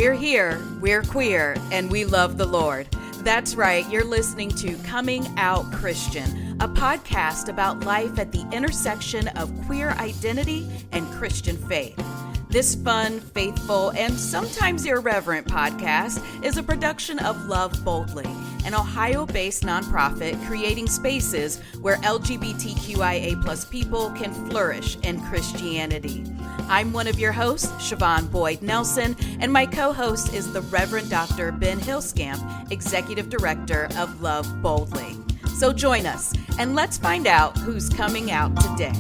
We're here, we're queer, and we love the Lord. That's right, you're listening to Coming Out Christian, a podcast about life at the intersection of queer identity and Christian faith. This fun, faithful, and sometimes irreverent podcast is a production of Love Boldly, an Ohio-based nonprofit creating spaces where LGBTQIA+ people can flourish in Christianity. I'm one of your hosts, Siobhan Boyd Nelson, and my co-host is the Reverend Dr. Ben Hillscamp, Executive Director of Love Boldly. So join us, and let's find out who's coming out today.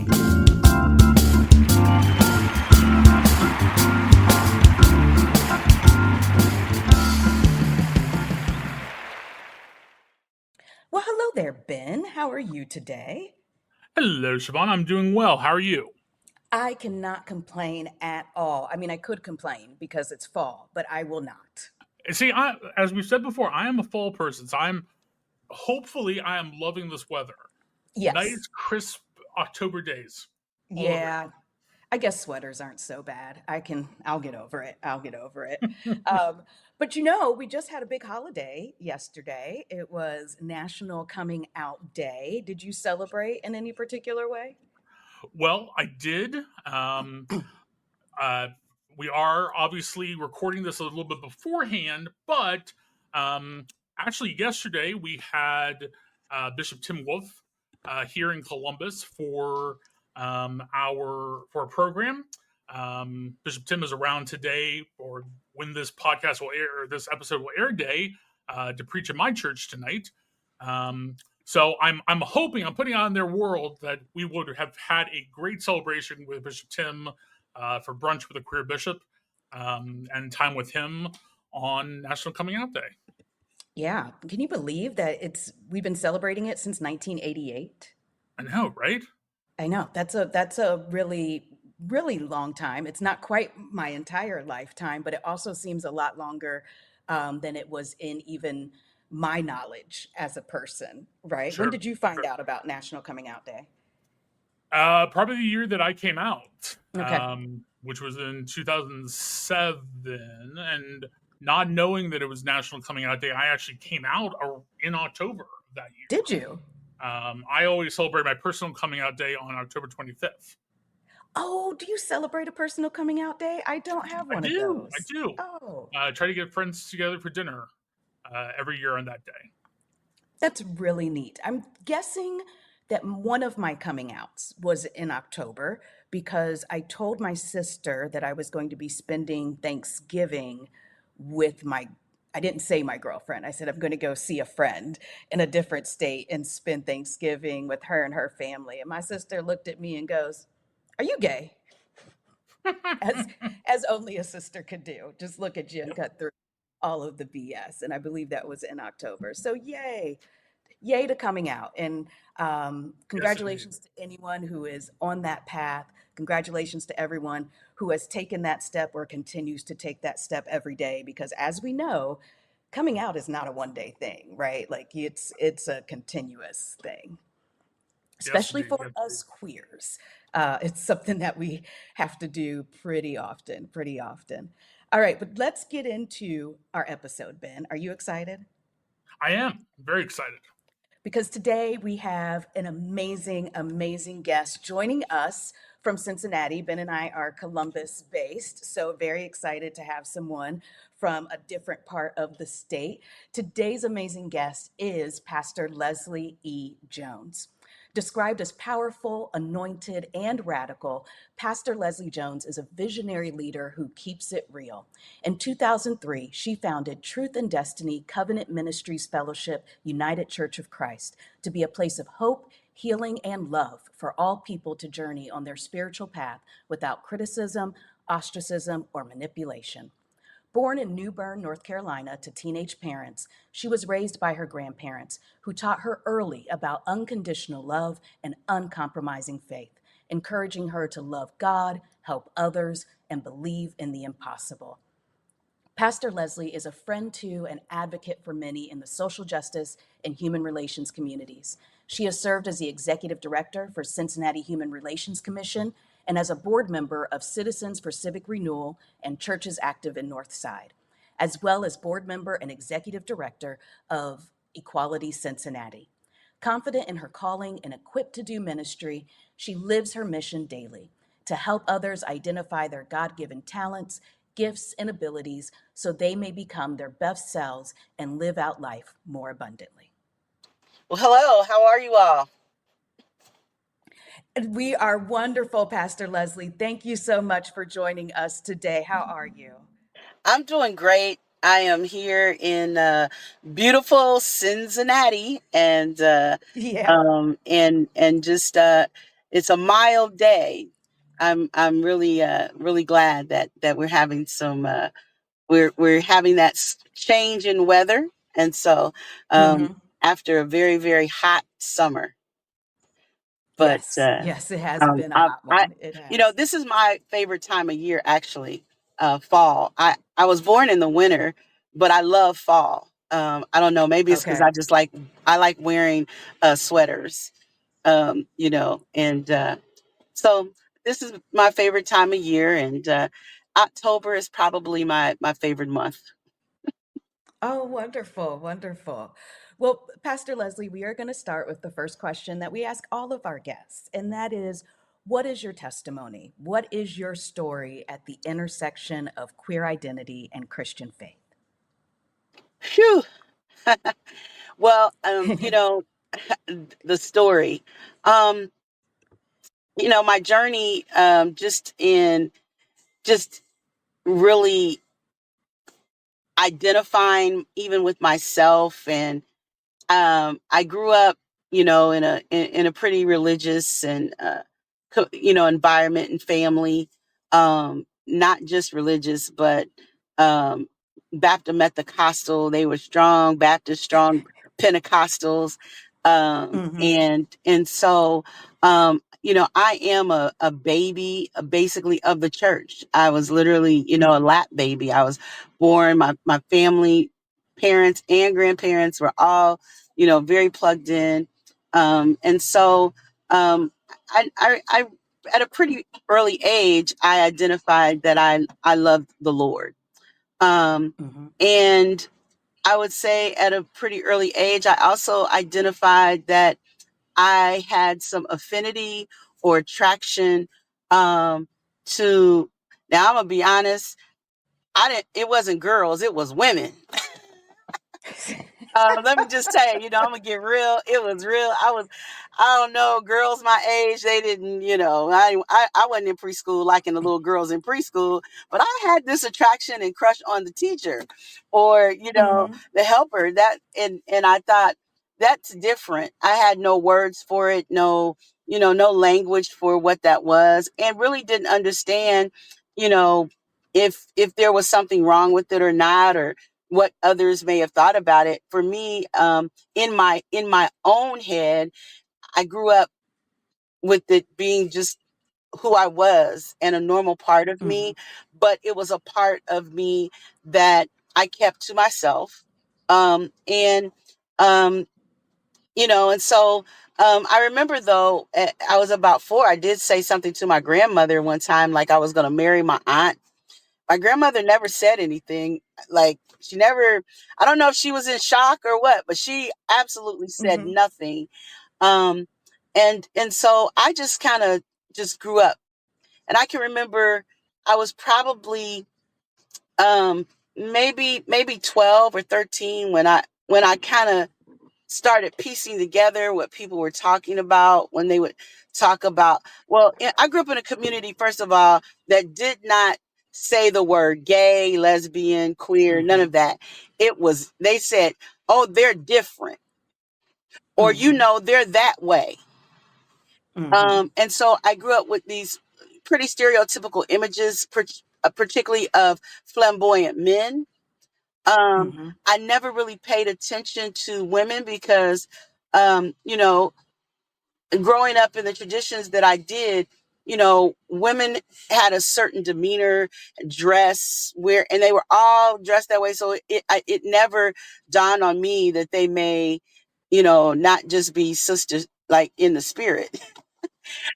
Well, hello there, Ben. How are you today? Hello, Siobhan. I'm doing well. How are you? I cannot complain at all. I mean, I could complain because it's fall, but I will not. See, as we've said before, I am a fall person, so hopefully I am loving this weather. Yes. Nice, crisp October days. Yeah. I guess sweaters aren't so bad. I'll get over it. But we just had a big holiday yesterday. It was National Coming Out Day. Did you celebrate in any particular way? Well, I did. We are obviously recording this a little bit beforehand, but actually yesterday we had Bishop Tim Wolf here in Columbus for a program. Bishop Tim is around today, or when this podcast will air, or this episode will air today, to preach at my church tonight. So I'm hoping, I'm putting on their world that we would have had a great celebration with Bishop Tim for brunch with a queer bishop and time with him on National Coming Out Day. Yeah. Can you believe that we've been celebrating it since 1988? I know, right? I know. That's a really, really long time. It's not quite my entire lifetime, but it also seems a lot longer than it was in even my knowledge as a person, right? Sure. When did you find out about National Coming Out Day? Probably the year that I came out, Okay. which was in 2007. And not knowing that it was National Coming Out Day, I actually came out in October of that year. Did you? I always celebrate my personal coming out day on October 25th. Oh, do you celebrate a personal coming out day? I don't have one of those. I do. Oh. Try to get friends together for dinner every year on that day. That's really neat. I'm guessing that one of my coming outs was in October because I told my sister that I was going to be spending Thanksgiving with I didn't say my girlfriend. I said I'm going to go see a friend in a different state and spend Thanksgiving with her and her family. And my sister looked at me and goes, "Are you gay?" as only a sister could do. Just look at you and cut through all of the BS. And I believe that was in October. So yay to coming out. And congratulations to anyone who is on that path. Congratulations to everyone who has taken that step or continues to take that step every day. Because as we know, coming out is not a one-day thing, right? Like it's a continuous thing, especially for us queers. It's something that we have to do pretty often. All right, but let's get into our episode, Ben. Are you excited? I am very excited. Because today we have an amazing, amazing guest joining us from Cincinnati. Ben and I are Columbus based, so very excited to have someone from a different part of the state. Today's amazing guest is Pastor Lesley E. Jones. Described as powerful, anointed, and radical, Pastor Lesley Jones is a visionary leader who keeps it real. In 2003, she founded Truth and Destiny Covenant Ministries Fellowship United Church of Christ to be a place of hope, healing, and love for all people to journey on their spiritual path without criticism, ostracism, or manipulation. Born in New Bern, North Carolina, to teenage parents, she was raised by her grandparents, who taught her early about unconditional love and uncompromising faith, encouraging her to love God, help others, and believe in the impossible. Pastor Lesley is a friend to and advocate for many in the social justice and human relations communities. She has served as the executive director for Cincinnati Human Relations Commission and as a board member of Citizens for Civic Renewal and Churches Active in Northside. as well as board member and executive director of Equality Cincinnati. Confident in her calling and equipped to do ministry, she lives her mission daily to help others identify their God given talents, gifts, and abilities so they may become their best selves and live out life more abundantly. Well, hello. How are you all? We are wonderful, Pastor Lesley. Thank you so much for joining us today. How are you? I'm doing great. I am here in beautiful Cincinnati, and Yeah. just it's a mild day. I'm really really glad that we're having some we're having that change in weather, and so um, Hmm. after a very very hot summer. But Yes. Yes, it has been a hot I, one. It has. this is my favorite time of year, actually. Fall. I was born in the winter, but I love fall. I don't know. Maybe it's because Okay. I like wearing sweaters. And so this is my favorite time of year, and October is probably my favorite month. Oh, wonderful, wonderful. Well, Pastor Lesley, we are going to start with the first question that we ask all of our guests, and that is, what is your testimony? What is your story at the intersection of queer identity and Christian faith? Phew. Well, the story. Um, my journey just really identifying even with myself, and I grew up, in a pretty religious and environment and family. Not just religious, but um, Baptist Metacostal. They were strong Baptist, strong Pentecostals, Hmm. and so I am a baby, basically, of the church. I was literally, a lap baby. I was born. My family, parents and grandparents were all very plugged in. And so I at a pretty early age, I identified that I loved the Lord. Hmm. And I would say at a pretty early age, I also identified that I had some affinity or attraction um, to, now I'm gonna be honest, it wasn't girls, it was women. Let me just tell you, I'm gonna get real. It was real. I don't know, girls my age, they didn't, I wasn't in preschool like in the little girls in preschool, but I had this attraction and crush on the teacher, or Hmm. the helper. And I thought that's different. I had no words for it, no language for what that was, and really didn't understand, you know, if there was something wrong with it or not, or what others may have thought about it. For me, in my own head, I grew up with it being just who I was and a normal part of Hmm. me, but it was a part of me that I kept to myself. And and so I remember, though, I was about 4. I did say something to my grandmother one time, like I was going to marry my aunt. My grandmother never said anything. Like, she never, I don't know if she was in shock or what, but she absolutely said Hmm. nothing. Um, and so I just kind of just grew up. And I can remember I was probably um maybe 12 or 13 when I kind of started piecing together what people were talking about when they would talk about, well, I grew up in a community, first of all, that did not say the word gay, lesbian, queer, none Hmm. of that. They said, oh, they're different, or Hmm. they're that way. Hmm. And so I grew up with these pretty stereotypical images, particularly of flamboyant men. um, Hmm. I never really paid attention to women because um, you know growing up in the traditions that I did, women had a certain demeanor, dress, and they were all dressed that way. So it never dawned on me that they may, not just be sisters, like in the spirit.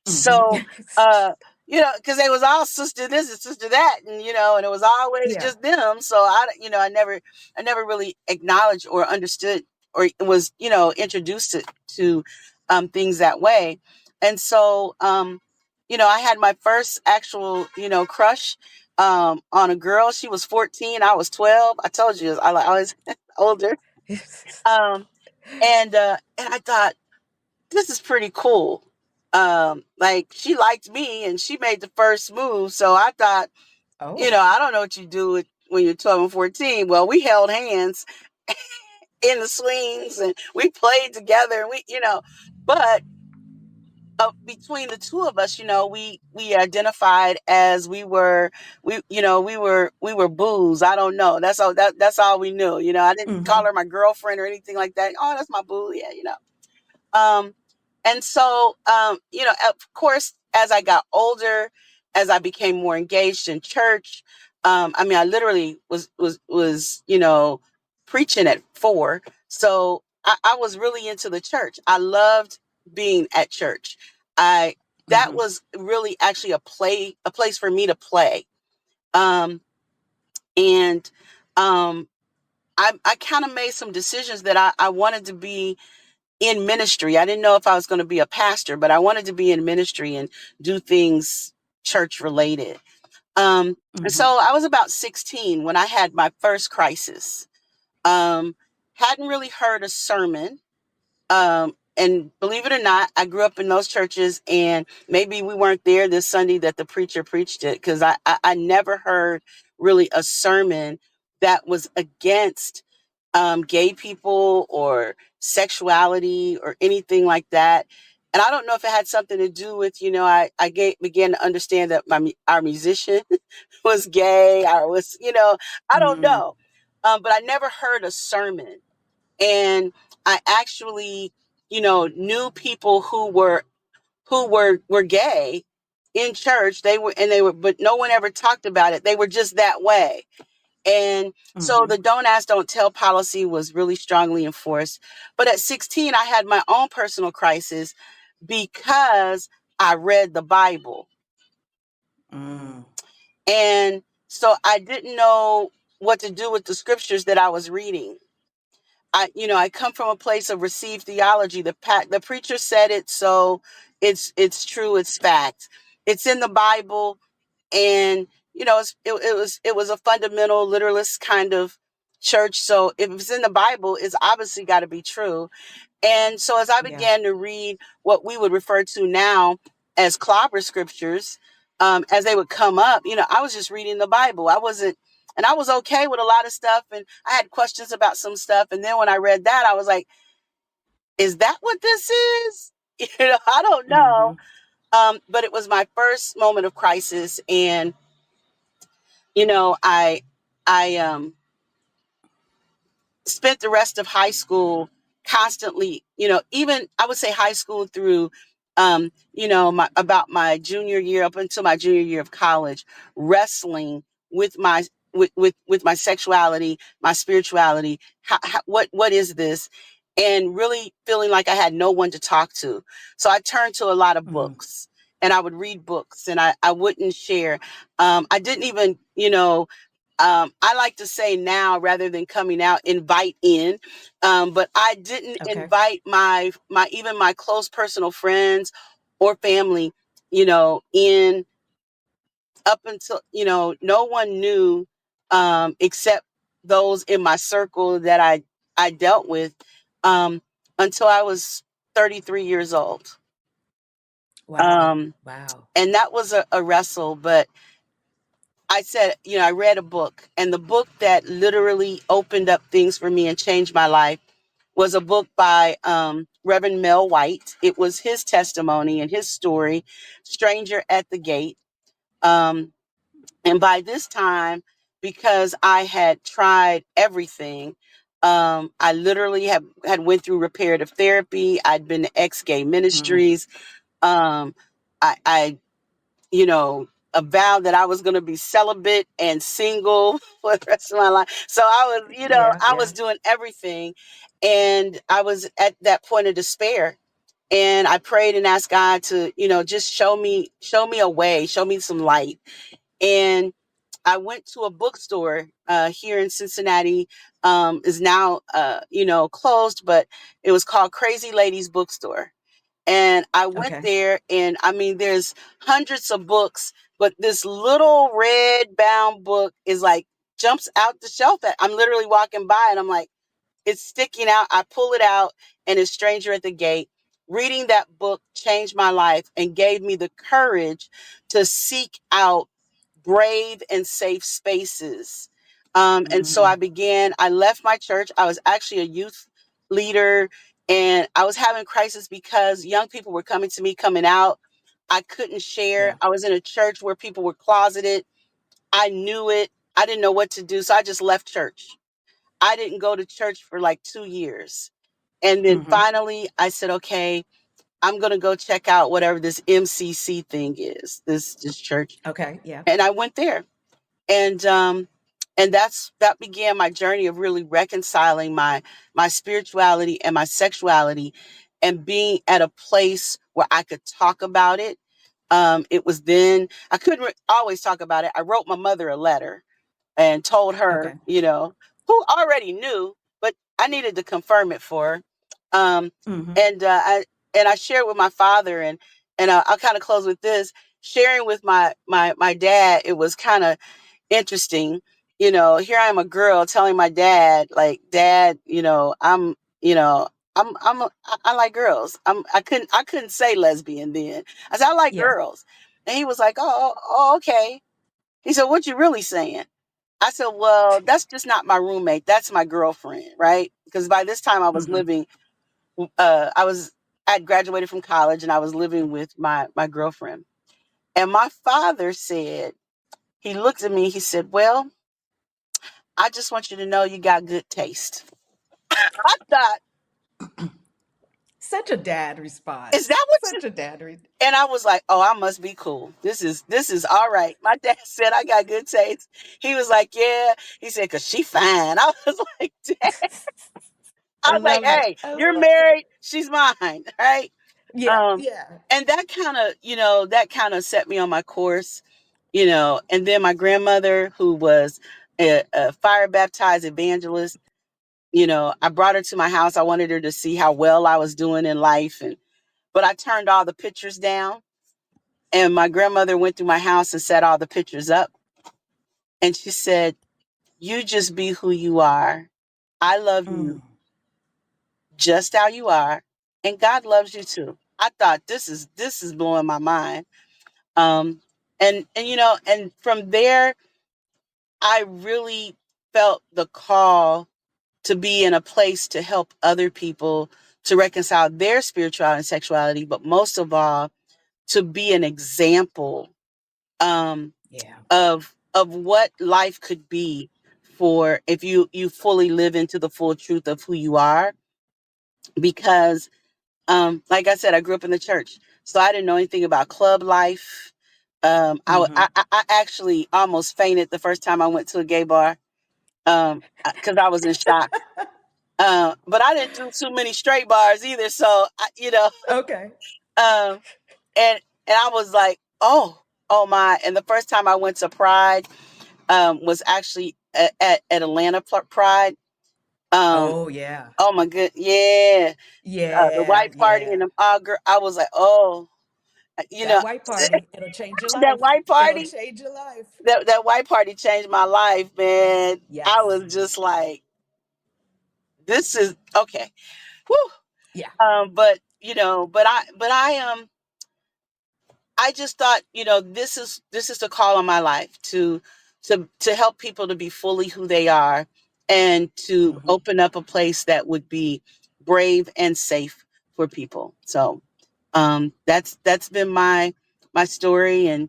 Hmm. So, uh, because they was all sister this and sister that, and and it was always Yeah. just them. So I never really acknowledged or understood or was introduced to things that way. And so I had my first actual crush on a girl. She was 14, I was 12. I told you I was older. Um, and I thought, this is pretty cool. Like, she liked me and she made the first move. So I thought, Oh. I don't know what you do when you're 12 and 14. Well, we held hands in the swings and we played together, and but between the two of us, we identified as we were booze. I don't know. That's all we knew. I didn't call Mm-hmm. her my girlfriend or anything like that. Oh, that's my boo. Yeah. Um, and so, of course, as I got older, as I became more engaged in church, I mean, I literally was preaching at 4. So I was really into the church. I loved being at church. That Mm-hmm. was really actually a place for me to play. Um, and I kind of made some decisions that I wanted to be in ministry. I didn't know if I was going to be a pastor, but I wanted to be in ministry and do things church related. And Mm-hmm. so I was about 16 when I had my first crisis. Um, hadn't really heard a sermon. And believe it or not, I grew up in those churches, and maybe we weren't there this Sunday that the preacher preached it, because I never heard really a sermon that was against gay people or sexuality or anything like that. And I don't know if it had something to do with, began to understand that our musician was gay. I was, I don't Mm-hmm. know. But I never heard a sermon. And I actually, knew people who were gay in church. They were, but no one ever talked about it. They were just that way. And so Mm-hmm. the don't ask, don't tell policy was really strongly enforced. But at 16, I had my own personal crisis because I read the Bible. Mm. And so I didn't know what to do with the scriptures that I was reading. I come from a place of received theology. The preacher said it, so it's true, it's fact. It's in the Bible. And it was a fundamental literalist kind of church. So if it's in the Bible, it's obviously got to be true. And so as I Yeah. began to read what we would refer to now as clobber scriptures, as they would come up, I was just reading the Bible. And I was okay with a lot of stuff, and I had questions about some stuff. And then when I read that, I was like, is that what this is? I don't Mm-hmm. know. But it was my first moment of crisis. And I spent the rest of high school constantly, even I would say high school through, about my junior year up until my junior year of college, wrestling with my sexuality, my spirituality. What is this? And really feeling like I had no one to talk to. So I turned to a lot of Mm. books, and I would read books, and I wouldn't share. I didn't even, I like to say now, rather than coming out, invite in. But I didn't Okay. invite my close personal friends or family, in, up until, no one knew, except those in my circle that I dealt with, um, until I was 33 years old. Wow. Um, Wow. and that was a wrestle, but I said, I read a book, and the book that literally opened up things for me and changed my life was a book by Reverend Mel White. It was his testimony and his story, Stranger at the Gate. Um, and by this time, because I had tried everything, I literally had went through reparative therapy. I'd been to ex-gay Mm. ministries. Um, I a vow that I was going to be celibate and single for the rest of my life. So Yeah. I Yeah. was doing everything, and I was at that point of despair. And I prayed and asked God to, just show me a way, show me some light. And I went to a bookstore here in Cincinnati, is now, closed, but it was called Crazy Ladies Bookstore. And I went Okay. there, and I mean, there's hundreds of books, but this little red bound book is like jumps out the shelf. I'm literally walking by, and I'm like, it's sticking out. I pull it out, and it's Stranger at the Gate. Reading that book changed my life and gave me the courage to seek out brave and safe spaces. And so Mm-hmm. I left my church. I was actually a youth leader, and I was having crisis because young people were coming to me, coming out. I couldn't share. Yeah. I was in a church where people were closeted. I knew it. I didn't know what to do. So I just left church. I didn't go to church for like 2 years. And then Mm-hmm. finally I said, okay, I'm going to go check out whatever this MCC thing is, this church. Okay. Yeah. And I went there. And that began my journey of really reconciling my spirituality and my sexuality, and being at a place where I could talk about it. It was then I couldn't always talk about it. I wrote my mother a letter and told her, Okay. who already knew, but I needed to confirm it for her. Um, Mm-hmm. and I shared with my father, and I'll kind of close with this. Sharing with my dad, it was kind of interesting. Here I am, a girl, telling my dad, like, Dad, I like girls. I couldn't say lesbian then. I said I like Yeah. girls, and he was like, oh, okay. He said, what you really saying? I said, well, that's just not my roommate. That's my girlfriend, right? Because by this time Mm-hmm. I was, I'd graduated from college, and I was living with my girlfriend. And my father said, he looked at me, he said, well, I just want you to know you got good taste. I thought, Such a dad is response. that what you? Such a dad. And I was like, oh, I must be cool. This is all right. My dad said I got good taste. He was like, yeah. He said, cause she fine. I was like, Dad. I I was like, love it. hey, I you're love it. married. She's mine, right? Yeah. Um, Yeah. and that kind of set me on my course, and then my grandmother, who was a fire baptized evangelist, I brought her to my house. I wanted her to see how well I was doing in life. But I turned all the pictures down, and my grandmother went through my house and set all the pictures up. And she said, you just be who you are. I love you Mm. just how you are. And God loves you too. I thought this is blowing my mind. Um, and from there, I really felt the call to be in a place to help other people to reconcile their spirituality and sexuality, but most of all, to be an example, um, Yeah. of what life could be for if you fully live into the full truth of who you are. Because, like I said, I grew up in the church, so I didn't know anything about club life. Mm-hmm. I actually almost fainted the first time I went to a gay bar, because I was in shock. But I didn't do too many straight bars either. So, Okay. um, and I was like, oh my. And the first time I went to Pride, was actually at Atlanta Pride. Um, Oh yeah. oh my good. Yeah. The Yeah. white party and Yeah. the all girl. I was like, oh, you That know, white party, it'll change your that life. white It'll party, change your life. that white party changed my life, man. I Yes. was just like, this is okay. Whew. Yeah. But I just thought, this is the call on my life to help people to be fully who they are, and to Mm-hmm. open up a place that would be brave and safe for people. So, that's been my story. And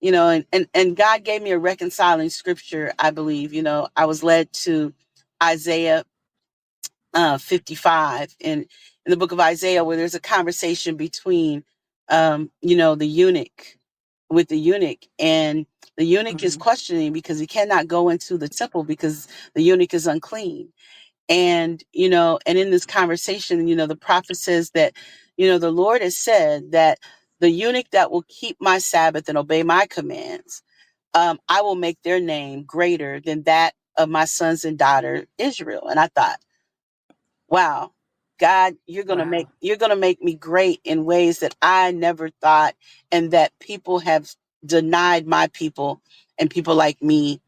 and God gave me a reconciling scripture. I believe, I was led to Isaiah 55 in the book of Isaiah, where there's a conversation between, the eunuch with the eunuch, and the eunuch is Mm-hmm. questioning because he cannot go into the temple because the eunuch is unclean. And in this conversation, the prophet says that, The Lord has said that the eunuch that will keep my Sabbath and obey my commands, I will make their name greater than that of my sons and daughter Israel. And I thought, wow, God, Wow. you're gonna make me great in ways that I never thought, and that people have denied my people and people like me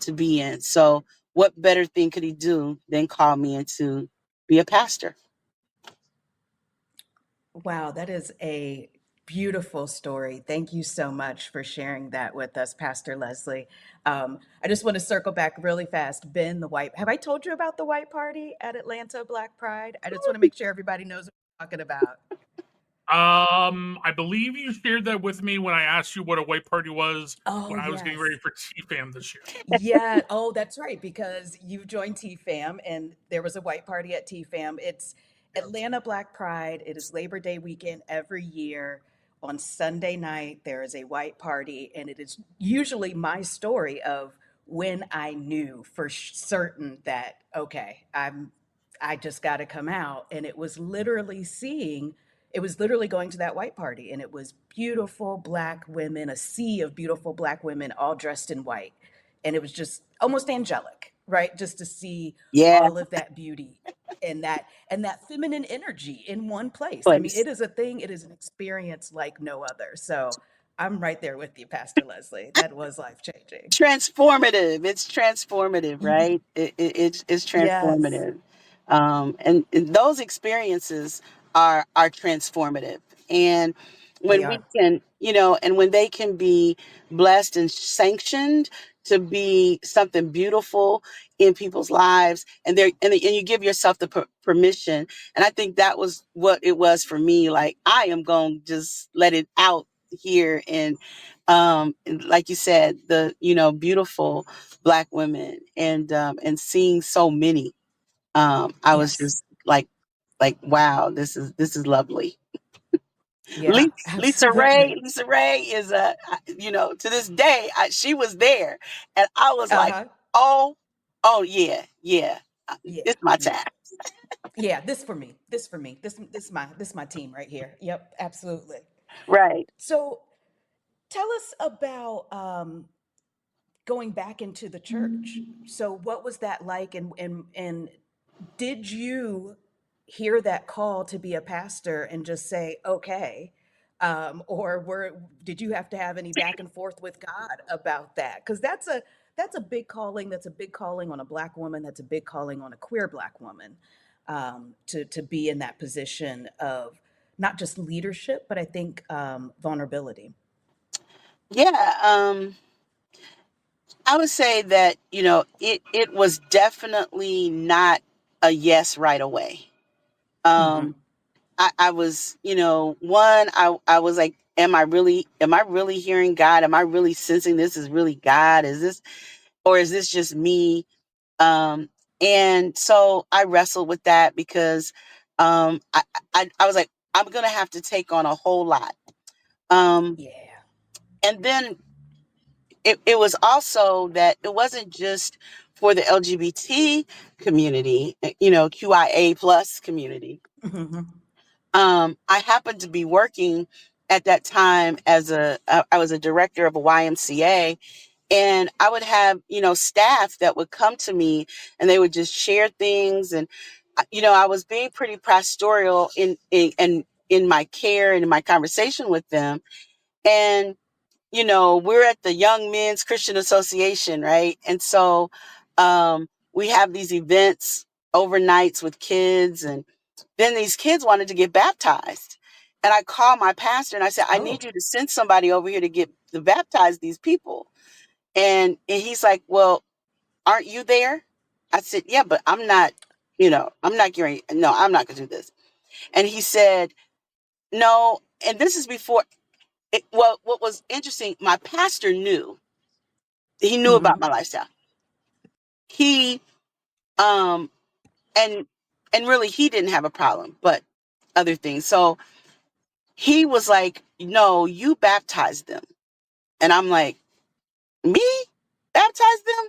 to be in. So what better thing could he do than call me into be a pastor? Wow, that is a beautiful story. Thank you so much for sharing that with us, Pastor Lesley. I just want to circle back really fast. Ben, the white, have I told you about the white party at Atlanta Black Pride? I just want to make sure everybody knows what we're talking about. I believe you shared that with me when I asked you what a white party was Oh, when I was getting ready yes. for TFAM this year. Yeah. Oh, that's right. Because you joined TFAM and there was a white party at TFAM. It's Atlanta Black Pride. It is Labor Day weekend every year. On Sunday night, there is a white party, and it is usually my story of when I knew for certain that, okay, I just got to come out. And it was literally going to that white party, and it was beautiful black women, a sea of beautiful black women all dressed in white. And it was just almost angelic, right? Just to see Yeah, all of that beauty and that feminine energy in one place. I mean, place. it is a thing, it is an experience like no other. So I'm right there with you, Pastor Lesley. That was life changing. Transformative. It's transformative, right? It's Yes, transformative. And those experiences are transformative. And they when we are. can, and when they can be blessed and sanctioned to be something beautiful in people's lives, and you give yourself the permission. And I think that was what it was for me. Like, I am going to just let it out here, and like you said, the beautiful black women, and seeing so many, I was Yes. just like, wow, this is lovely. Yeah, absolutely. Lisa Ray is to this day, she was there, and I was like, Uh-huh. oh, oh yeah, yeah, Yeah, it's my yeah. time. Yeah, this for me. This for me. This my team right here. Yep, absolutely. Right. So tell us about going back into the church. So what was that like, and did you hear that call to be a pastor and just say okay, or did you have to have any back and forth with God about that? Because that's a big calling. That's a big calling on a black woman. That's a big calling on a queer black woman, to be in that position of not just leadership, but I think vulnerability. Yeah. I would say that, it was definitely not a yes right away. Hmm. Um, I was, one, I was like, am I really hearing God? Am I really sensing this is really God? Or is this just me? And so I wrestled with that because, I was like, I'm going to have to take on a whole lot. Um, Yeah. and then it was also that it wasn't just for the LGBT community, QIA plus community. Hmm. I happened to be working at that time I was a director of a YMCA, and I would have, staff that would come to me, and they would just share things. And, I was being pretty pastoral in my care and in my conversation with them. And we're at the Young Men's Christian Association, right? And so we have these events overnights with kids, and then these kids wanted to get baptized. And I called my pastor and I said, I Oh. need you to send somebody over here to baptize these people. And he's like, well, aren't you there? I said, yeah, but I'm not gearing, no, I'm not going to do this. And he said, no. And this is before well, what was interesting, my pastor he knew about my Hmm. lifestyle. He um and and really he didn't have a problem, but other things. So he was like, no, you baptize them. And I'm like, me baptize them?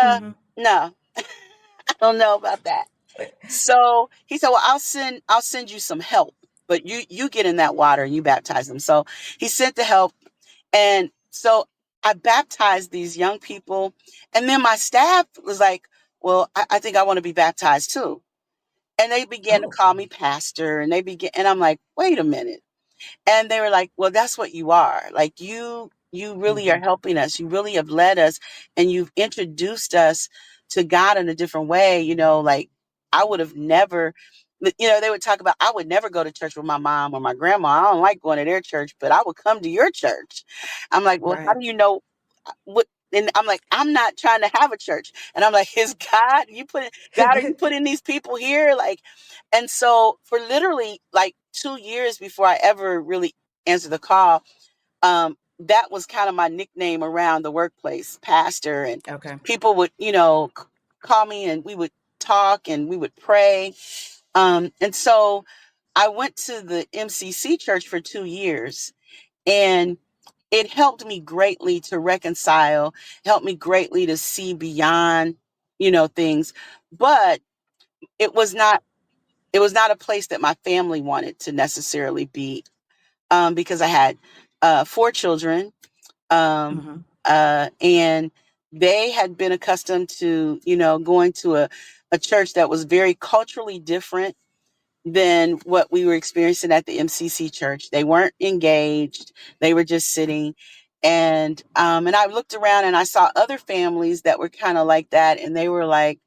Hmm. No. I don't know about that. So he said, well, I'll send you some help. but you get in that water and you baptize them. So he sent the help. And so I baptized these young people. And then my staff was like, well, I think I want to be baptized too. And they began to Oh, call me pastor, and and I'm like, wait a minute. And they were like, well, that's what you are. Like you really are hmm, helping us. You really have led us, and you've introduced us to God in a different way. Like I would have never, they would talk about, I would never go to church with my mom or my grandma. I don't like going to their church, but I would come to your church. I'm like, well, how right. do you know what? And I'm like, I'm not trying to have a church. And I'm like, is God, are you putting these people here? Like, and so for literally like 2 years before I ever really answered the call, that was kind of my nickname around the workplace, pastor. And Okay. people would, call me, and we would talk and we would pray. And so I went to the MCC church for 2 years, and it helped me greatly to reconcile, helped me greatly to see beyond, things. But it was not, it was not a place that my family wanted to necessarily be, because I had 4 children, um, Hmm. and they had been accustomed to, going to a church that was very culturally different than what we were experiencing at the MCC church. They weren't engaged; they were just sitting. And I looked around and I saw other families that were kind of like that, and they were like,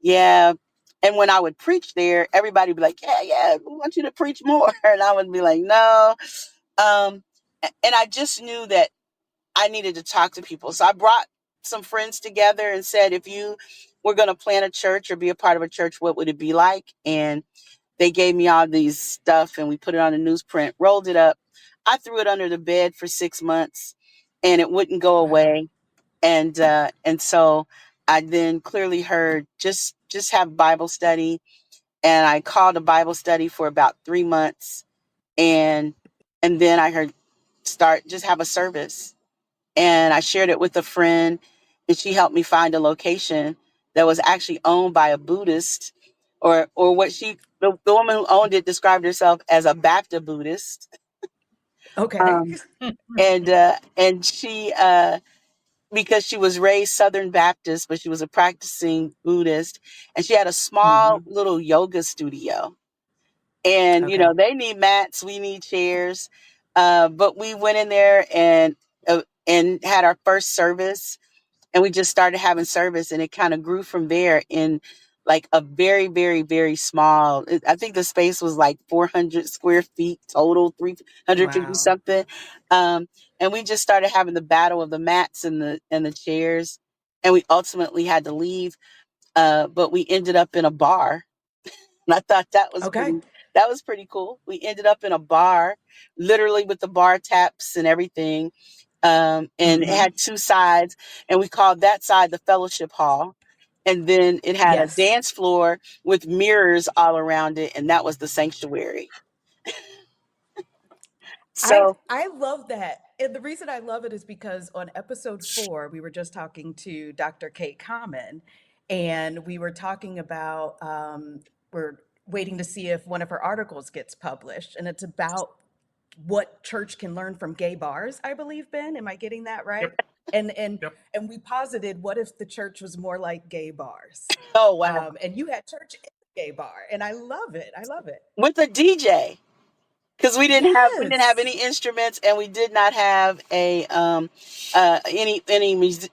yeah. And when I would preach there, everybody would be like, yeah, yeah, we want you to preach more. And I would be like, no. And I just knew that I needed to talk to people. So I brought some friends together and said, if you were going to plant a church or be a part of a church, what would it be like? And they gave me all these stuff, and we put it on a newsprint, rolled it up. I threw it under the bed for 6 months, and it wouldn't go Wow. away. And so I then clearly heard, just have Bible study. And I called a Bible study for about 3 months, and then I heard, start, just have a service. And I shared it with a friend, and she helped me find a location that was actually owned by a Buddhist, or what the woman who owned it described herself as a Baptist Buddhist. Okay. Um, and she, because she was raised Southern Baptist, but she was a practicing Buddhist, and she had a small Hmm. little yoga studio. And Okay. they need mats, we need chairs, but we went in there and had our first service, and we just started having service, and it kind of grew from there in like a very, very, very small, I think the space was like 400 square feet total, 350 Wow. something. And we just started having the battle of the mats and the chairs, and we ultimately had to leave, but we ended up in a bar. And I thought Okay. that was pretty cool. We ended up in a bar, literally with the bar taps and everything. And it Hmm. had two sides, and we called that side the fellowship hall. And then it had a Yes. dance floor with mirrors all around it, and that was the sanctuary. I So, I love that. And the reason I love it is because on episode 4, we were just talking to Dr. Kate Common, and we were talking about we're waiting to see if one of her articles gets published, and it's about what church can learn from gay bars, I believe, Ben. Am I getting that right? Yep. And and Yep. and we posited, what if the church was more like gay bars? oh wow, And you had church in the gay bar, and I love it. I love it. with a DJ. Because we didn't have Yes. any instruments, and we did not have any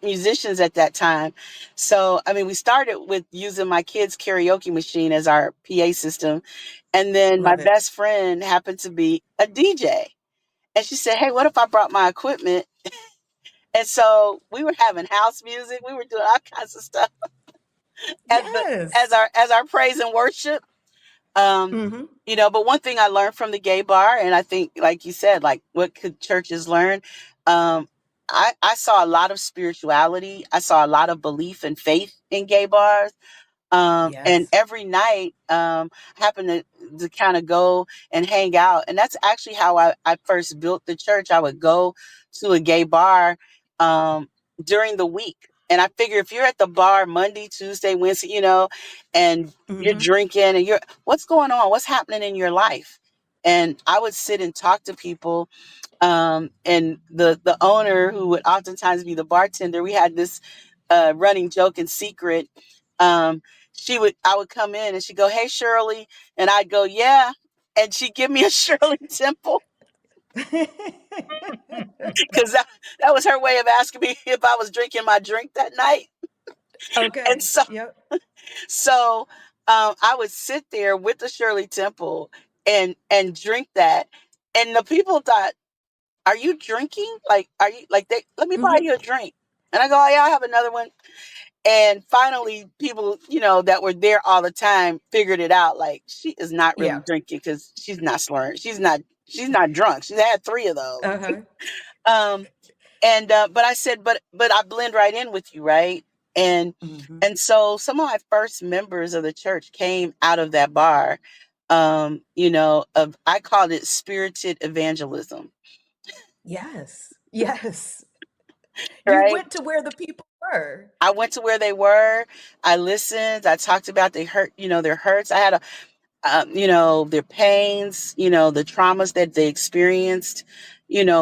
musicians at that time. So I mean, we started with using my kids' karaoke machine as our PA system, and then my Love it. best friend happened to be a DJ, and she said, "Hey, what if I brought my equipment?" And so we were having house music, we were doing all kinds of stuff as the Yes. as our praise and worship. Um, Hmm. but one thing I learned from the gay bar, and I think, like you said, like what could churches learn? Um, I saw a lot of spirituality. I saw a lot of belief and faith in gay bars. And Yes. every night, happened to kind of go and hang out. And that's actually how I first built the church. I would go to a gay bar um, during the week. And I figure if you're at the bar Monday, Tuesday, Wednesday, and you're Hmm. drinking and what's going on? What's happening in your life? and I would sit and talk to people. And the owner, who would oftentimes be the bartender, we had this running joke and secret. Um, I would come in and she'd go, "Hey, Shirley," and I'd go, "Yeah," and she'd give me a Shirley Temple because that was her way of asking me if I was drinking my drink that night. And Okay. so Yep. so I would sit there with the Shirley Temple and drink that, and the people thought, "Are you drinking? Like, are you like they? Let me buy Hmm. you a drink." And I go, "Oh, yeah, I have another one." And finally, people, that were there all the time figured it out. Like, she is not really Yeah. drinking because she's not slurring. She's not drunk. She's had three of those. Uh-huh. Um, but I said, but I blend right in with you, right? And Hmm. and so some of my first members of the church came out of that bar. I called it spirited evangelism, Yes. Yes. You right? went to where the people were. I went to where they were. I listened. I talked about their hurts. I had their pains, the traumas that they experienced,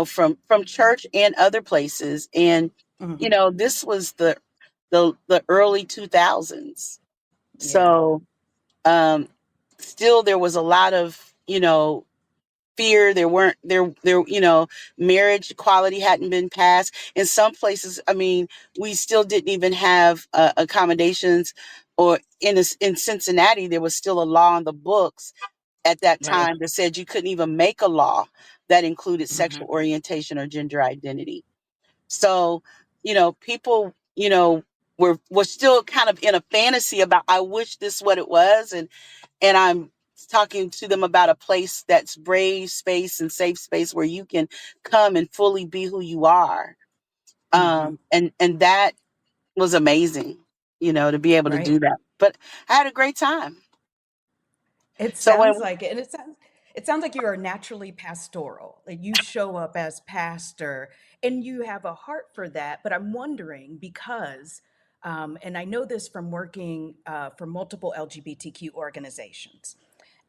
from church and other places. And Hmm. this was the early 2000s. Yeah. So um, still there was a lot of fear. There weren't there marriage equality hadn't been passed in some places. I mean, we still didn't even have accommodations, or in Cincinnati there was still a law on the books at that Right. time that said you couldn't even make a law that included Hmm. sexual orientation or gender identity. So, people, were still kind of in a fantasy about, I wish this what it was. And I'm talking to them about a place that's brave space and safe space where you can come and fully be who you are. Hmm. And that was amazing, to be able to Right. do that. But I had a great time. It So when sounds like it. And it sounds like you are naturally pastoral. Like you show up as pastor and you have a heart for that. But I'm wondering because, and I know this from working for multiple LGBTQ organizations.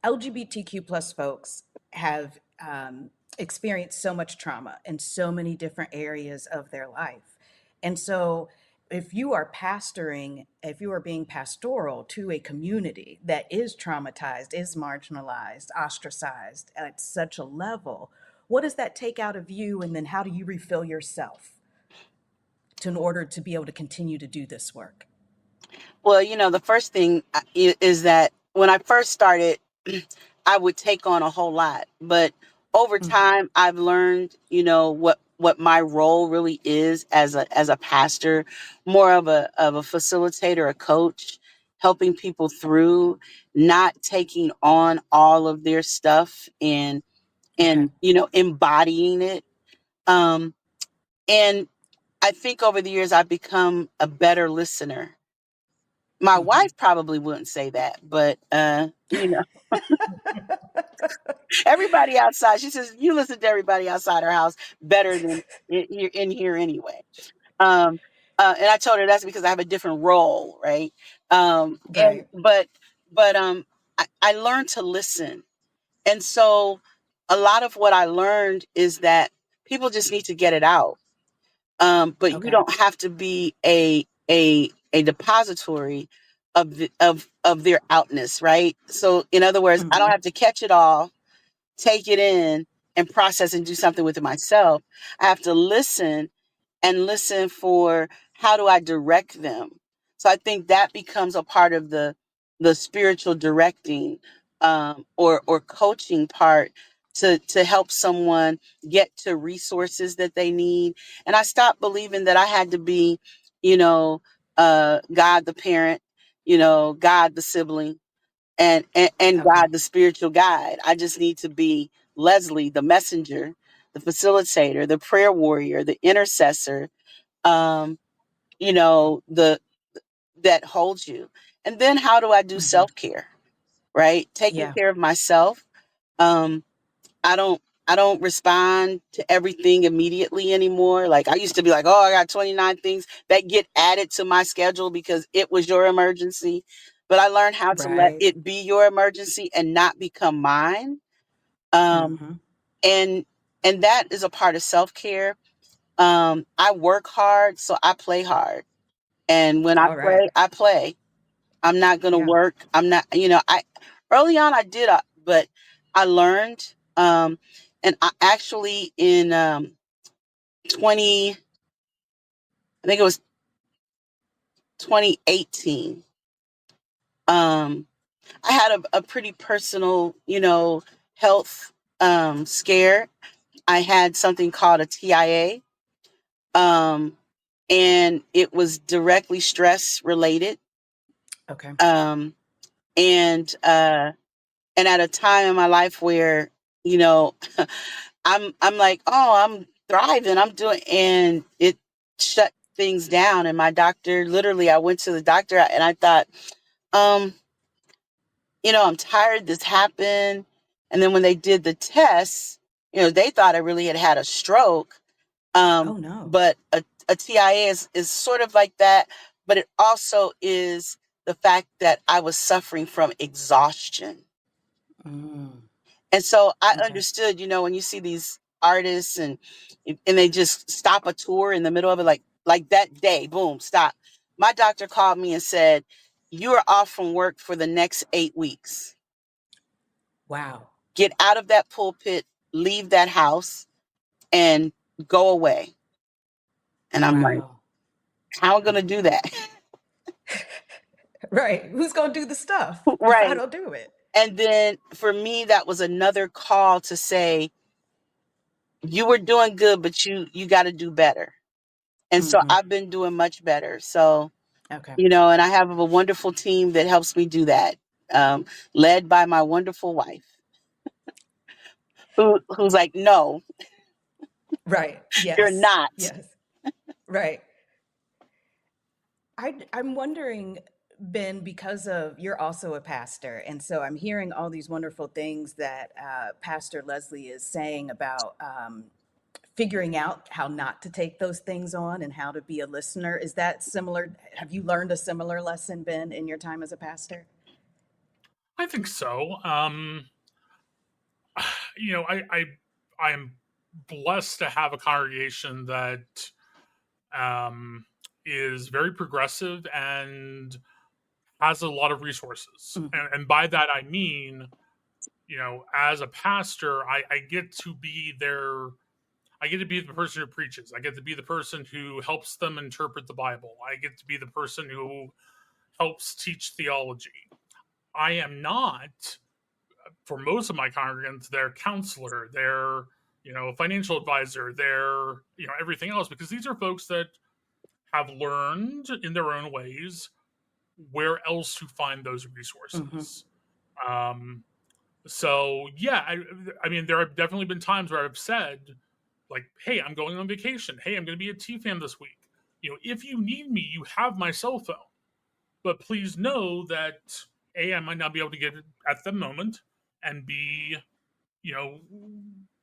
LGBTQ plus folks have experienced so much trauma in so many different areas of their life. And so, if you are being pastoral to a community that is traumatized, is marginalized, ostracized at such a level, what does that take out of you? And then how do you refill yourself in order to be able to continue to do this work? Well, the first thing is that when I first started, I would take on a whole lot, but over Hmm. time, I've learned, what my role really is as a pastor, more of a facilitator, a coach, helping people through, not taking on all of their stuff and Okay. embodying it. Um, and I think over the years, I've become a better listener. My Hmm. wife probably wouldn't say that, but everybody outside, she says, you listen to everybody outside her house better than in here anyway. Um, and I told her that's because I have a different role, right? And Right. but I learned to listen, and so a lot of what I learned is that people just need to get it out. But you Okay. don't have to be a depository of their outness, right? So in other words, I don't Hmm. have to catch it all, take it in, and process and do something with it myself. I have to listen for, how do I direct them. So I think that becomes a part of the spiritual directing, or coaching part, to help someone get to resources that they need. And I stopped believing that I had to be, you know God the parent, God the sibling, and Okay. God the spiritual guide. I just need to be Lesley the messenger, the facilitator, the prayer warrior, the intercessor, um, the that holds you. And then how do I do Hmm. self-care, right? Taking Yeah. care of myself. Um, I don't respond to everything immediately anymore. Like, I used to be like, oh, I got 29 things that get added to my schedule because it was your emergency. But I learned how to let Right. it be your emergency and not become mine. Um, Mm-hmm. and and that is a part of self-care. I work hard, so I play hard. And when I All right. play, I play. I'm not going to Yeah. work. I'm not, I early on I did, but I learned. And I actually in 20, I think it was 2018. I had a pretty personal, health scare. I had something called a TIA, um, and it was directly stress related. Okay. Um, and and at a time in my life where you know I'm like, oh, I'm thriving, I'm doing, and it shut things down. And my doctor, literally, I went to the doctor and I thought, um, I'm tired. This happened, and then when they did the tests, they thought I really had a stroke. Oh no. But a TIA is sort of like that, but it also is the fact that I was suffering from exhaustion. Mm. And so I Okay. understood, when you see these artists and they just stop a tour in the middle of it, like that day, boom, stop. My doctor called me and said, "You are off from work for the next 8 weeks. Wow. Get out of that pulpit, leave that house, and go away." And I'm like, Wow. "How am I going to do that?" Right. Who's gonna do the stuff if I Right. don't do it? And then for me, that was another call to say, "You were doing good, but you got to do better." And so Mm-hmm. I've been doing much better. So, Okay. and I have a wonderful team that helps me do that, um, led by my wonderful wife, who's like, "No, Right. you're Yes. not." Yes. Right. I'm wondering, Ben, because of you're also a pastor, and so I'm hearing all these wonderful things that Pastor Lesley is saying about figuring out how not to take those things on and how to be a listener. Is that similar? Have you learned a similar lesson, Ben, in your time as a pastor? I think so. I am blessed to have a congregation that um, is very progressive and has a lot of resources. Hmm. And by that, I mean, as a pastor, I get to be their, I get to be the person who preaches. I get to be the person who helps them interpret the Bible. I get to be the person who helps teach theology. I am not, for most of my congregants, their counselor, their, financial advisor, their, everything else, because these are folks that have learned in their own ways where else to find those Hmm. resources. Um, so yeah, I mean, there have definitely been times where I've said, like, "Hey, I'm going on vacation. Hey, I'm going to be at TFAM this week. If you need me, you have my cell phone. But please know that A, I might not be able to get it at the moment, and B, you know,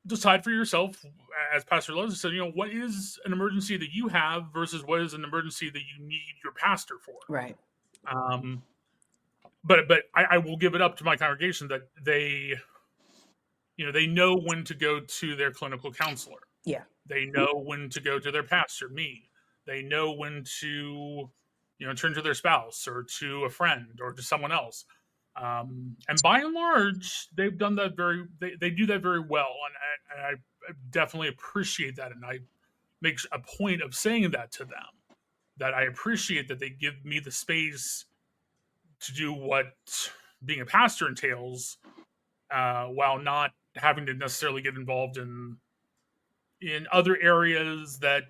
decide for yourself, as Pastor Leslie said, what is an emergency that you have versus what is an emergency that you need your pastor for." Right. Um, but I will give it up to my congregation that they know when to go to their clinical counselor. Yeah. They know when to go to their pastor, me. They know when to, turn to their spouse or to a friend or to someone else. And by and large, they've done that they do that very well. And I definitely appreciate that. And I make a point of saying that to them, that I appreciate that they give me the space to do what being a pastor entails, while not having to necessarily get involved in other areas that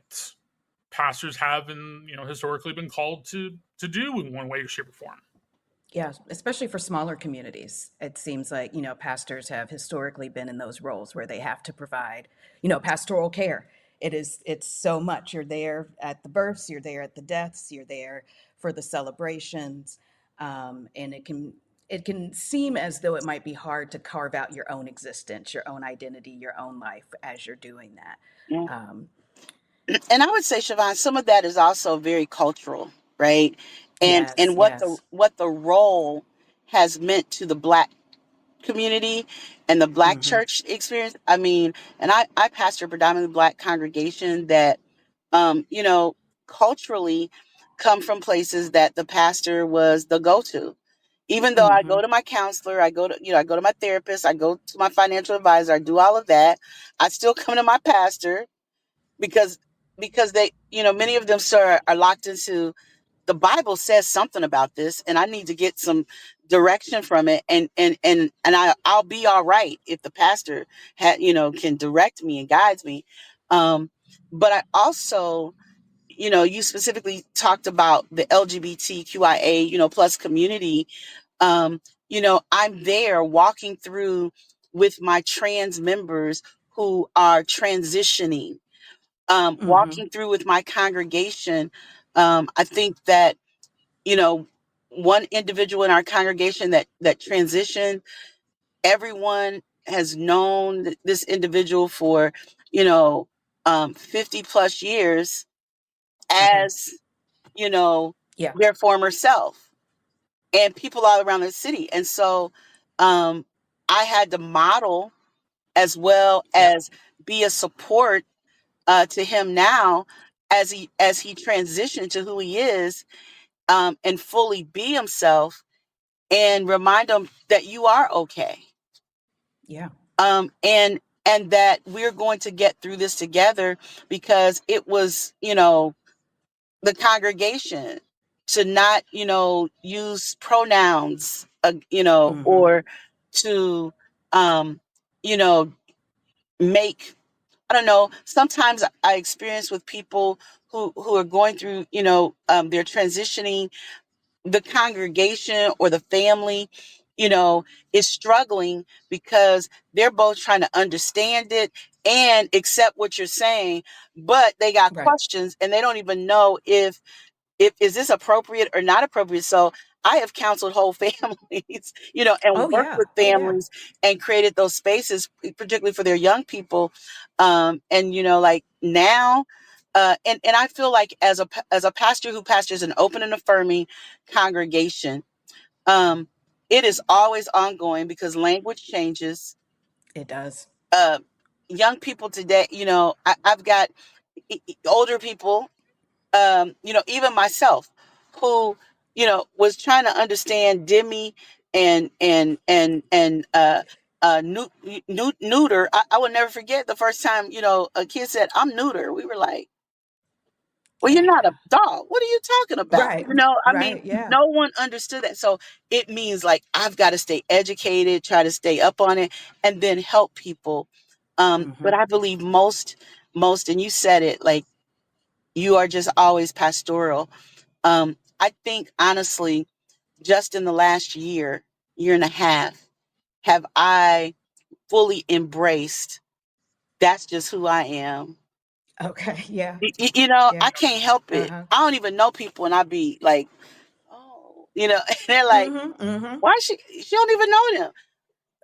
pastors have and historically been called to do in one way, shape, or form. Yeah, especially for smaller communities. It seems like, pastors have historically been in those roles where they have to provide, pastoral care. It's so much. You're there at the births, you're there at the deaths, you're there for the celebrations. And it can seem as though it might be hard to carve out your own existence, your own identity, your own life as you're doing that. Yeah. Um, And I would say, Siobhan, some of that is also very cultural, right? And yes, what the yes. what the role has meant to the Black community and the Black Mm-hmm. church experience. I mean, and I pastor a predominantly Black congregation that, you know, culturally come from places that the pastor was the go-to. Even though I Mm-hmm. go to my counselor, I go to, I go to my therapist, I go to my financial advisor, I do all of that. I still come to my pastor because they, many of them, sir, are locked into the Bible says something about this, and I need to get some direction from it, I'll be all right if the pastor can direct me and guides me. But I also, you specifically talked about the LGBTQIA, plus community. um, I'm there walking through with my trans members who are transitioning, Mm-hmm. walking through with my congregation. I think that, you know, one individual in our congregation that transitioned, everyone has known this individual for, 50 plus years Okay. as, you know, Yeah. their former self, and people all around the city. And so, um, I had to model as well Yep. as be a support to him now as he transitioned to who he is, and fully be himself, and remind him that you are okay, Yeah. and that we're going to get through this together, because it was, the congregation to not, use pronouns, Mm-hmm. or to, um, you know make, I don't know. Sometimes I experience with people who are going through, they're transitioning. The congregation or the family, you know, is struggling because they're both trying to understand it and accept what you're saying, but they got Right. questions and they don't even know if is this appropriate or not appropriate. So I have counseled whole families, and Oh worked yeah. with Oh yeah. families and created those spaces, particularly for their young people. And like now, and I feel like as a pastor who pastors an open and affirming congregation, um, it is always ongoing because language changes. It does. Uh, Young people today, I've got older people, even myself, who, was trying to understand Demi and neuter. I will never forget the first time, a kid said, "I'm neuter." We were like, "Well, you're not a dog. What are you talking about?" Right. I mean, Right. Yeah. no one understood that. So it means like I've got to stay educated, try to stay up on it, and then help people. Mm-hmm. But I believe most, and you said it, like you are just always pastoral. I think honestly, just in the last year and a half, have I fully embraced that's just who I am. Okay. Yeah. Yeah. I can't help it. Uh-huh. I don't even know people, and I be like, oh, and they're like, Mm-hmm. Mm-hmm. why she don't even know them.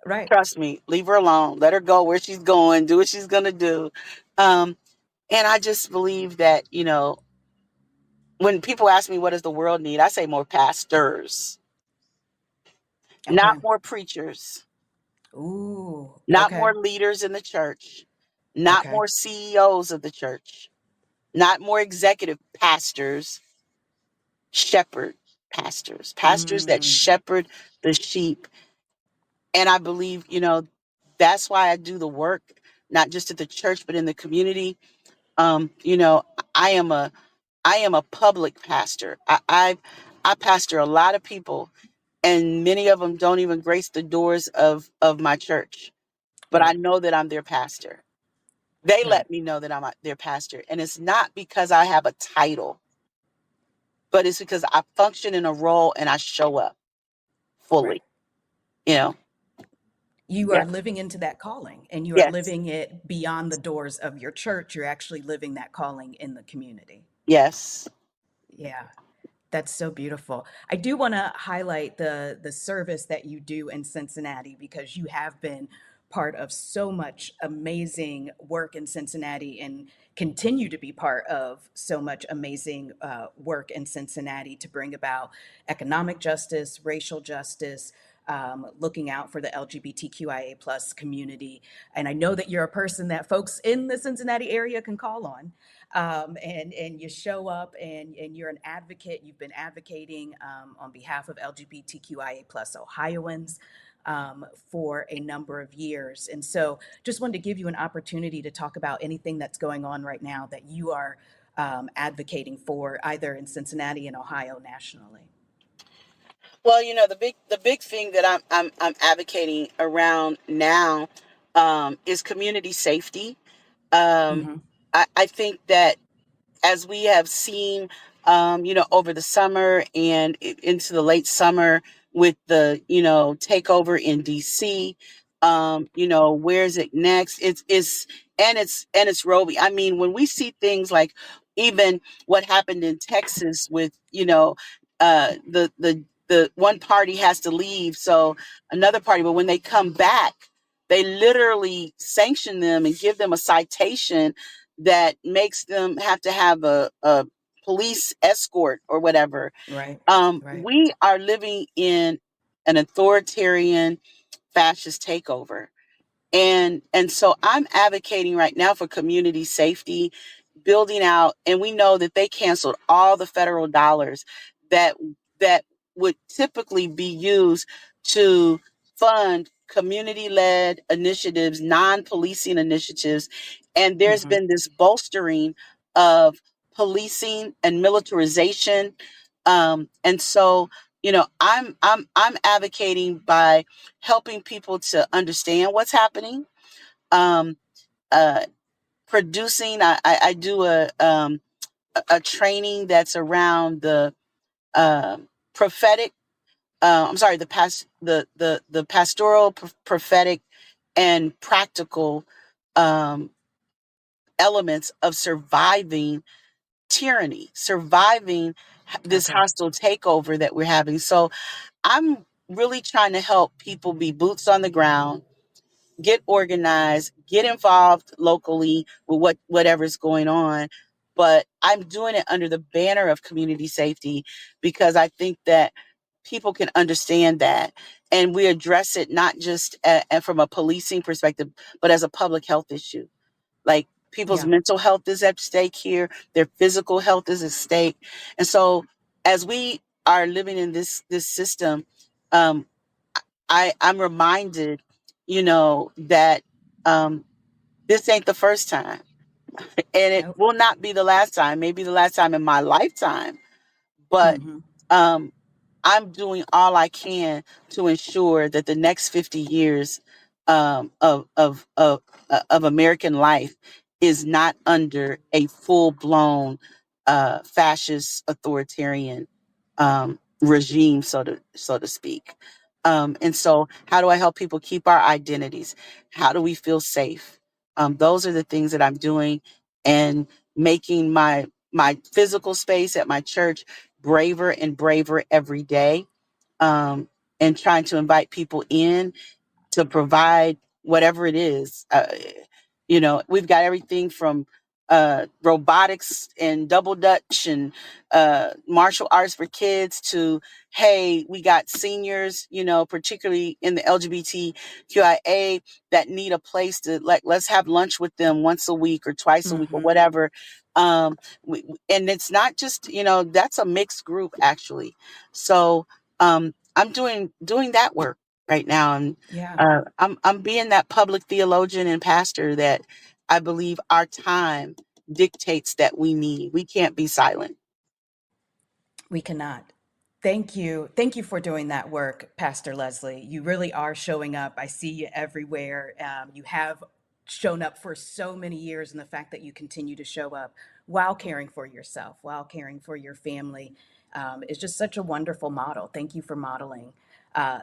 Right. Trust me, leave her alone. Let her go where she's going, do what she's gonna do. Um, and I just believe that, when people ask me what does the world need, I say more pastors, not Okay. more preachers, Ooh. not Okay. more leaders in the church, not Okay. more CEOs of the church, not more executive pastors, shepherd pastors that Mm. shepherd the sheep. And I believe, that's why I do the work, not just at the church, but in the community. You know, I am a I am a public pastor. I pastor a lot of people, and many of them don't even grace the doors of my church. But I Right. know that I'm their pastor. They Right. let me know that I'm their pastor, and it's not because I have a title, but it's because I function in a role and I show up Right. fully. You know, You yeah, are living into that calling and you are yes, living it beyond the doors of your church. You're actually living that calling in the community. yes, Yeah. That's so beautiful. I do want to highlight the service that you do in Cincinnati because you have been part of so much amazing work in Cincinnati and continue to be part of so much amazing work in Cincinnati to bring about economic justice, racial justice, looking out for the LGBTQIA plus community. And I know that you're a person that folks in the Cincinnati area can call on. And you show up and you're an advocate. You've been advocating on behalf of LGBTQIA plus Ohioans for a number of years. And so just wanted to give you an opportunity to talk about anything that's going on right now that you are advocating for, either in Cincinnati and Ohio nationally. Well, the big thing that I'm advocating around now is community safety. Um, Mm-hmm. I think that as we have seen, over the summer and into the late summer with the, takeover in DC, where's it next? It's Roby. I mean, when we see things like even what happened in Texas with, the one party has to leave, so another party, but when they come back, they literally sanction them and give them a citation that makes them have to have a police escort or whatever. Right, right. We are living in an authoritarian fascist takeover. And so I'm advocating right now for community safety, building out, and we know that they canceled all the federal dollars that that would typically be used to fund community-led initiatives, non-policing initiatives, and there's Mm-hmm. been this bolstering of policing and militarization. And so, I'm advocating by helping people to understand what's happening. Um, uh, Producing, I do a training that's around the prophetic. I'm sorry, the pastoral, prophetic, and practical um, elements of surviving tyranny, surviving this Okay. hostile takeover that we're having. So I'm really trying to help people be boots on the ground, get organized, get involved locally with whatever's going on. But I'm doing it under the banner of community safety because I think that people can understand that, and we address it not just from a policing perspective, but as a public health issue. Like, people's Yeah. mental health is at stake here, their physical health is at stake. And so as we are living in this system, um, I'm reminded, that this ain't the first time, and it Nope. will not be the last time. Maybe the last time in my lifetime, but Mm-hmm. um, I'm doing all I can to ensure that the next 50 years of American life is not under a full blown fascist authoritarian regime, so to speak. And so, how do I help people keep our identities? How do we feel safe? Those are the things that I'm doing, and making my physical space at my church braver and braver every day, and trying to invite people in to provide whatever it is. We've got everything from robotics and double dutch and martial arts for kids to, hey, we got seniors, particularly in the LGBTQIA, that need a place to, like, let's have lunch with them once a week or twice a week or Mm-hmm. whatever. And it's not just, that's a mixed group actually. So I'm doing that work right now. And Yeah. I'm being that public theologian and pastor that I believe our time dictates that we need. We can't be silent. We cannot. Thank you. Thank you for doing that work, Pastor Lesley. You really are showing up. I see you everywhere. You have shown up for so many years, and the fact that you continue to show up while caring for yourself, while caring for your family, is just such a wonderful model. Thank you for modeling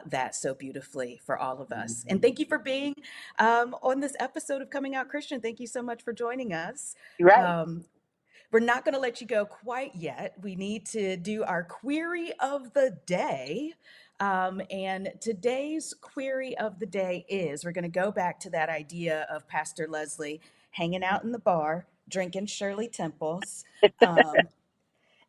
that so beautifully for all of us. And thank you for being on this episode of Coming Out Christian. Thank you so much for joining us. You're right. Um, we're not going to let you go quite yet. We need to do our query of the day. And today's query of the day is, we're going to go back to that idea of Pastor Lesley hanging out in the bar, drinking Shirley Temples. Um,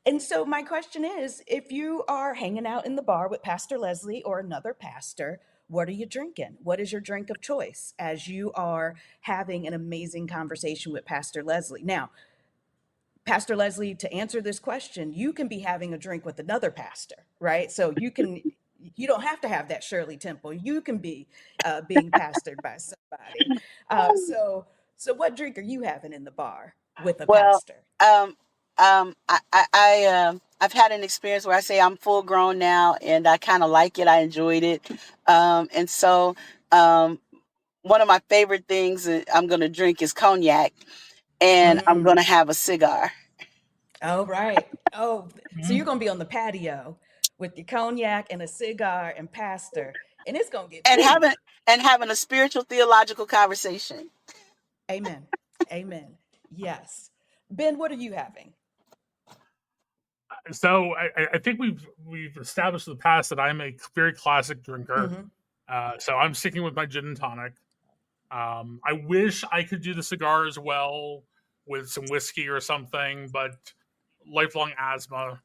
And so my question is, if you are hanging out in the bar with Pastor Lesley or another pastor, what are you drinking? What is your drink of choice as you are having an amazing conversation with Pastor Lesley? Now, Pastor Lesley, to answer this question, you can be having a drink with another pastor, right? So you don't have to have that Shirley Temple. You can be being pastored by somebody. So what drink are you having in the bar with a Well, pastor? um, I've had an experience where I say I'm full grown now, and I kind of like it. I enjoyed it, and so um, one of my favorite things that I'm going to drink is cognac, and I'm going Mm. to have a cigar Oh, right. Oh, so you're Mhm. gonna be on the patio with your cognac and a cigar and pastor, and it's gonna get and deep. having a spiritual theological conversation. Amen. Amen. Yes. Ben, what are you having? So I think we've established in the past that I'm a very classic drinker. Hmm. So I'm sticking with my gin and tonic. I wish I could do the cigar as well with some whiskey or something, but lifelong asthma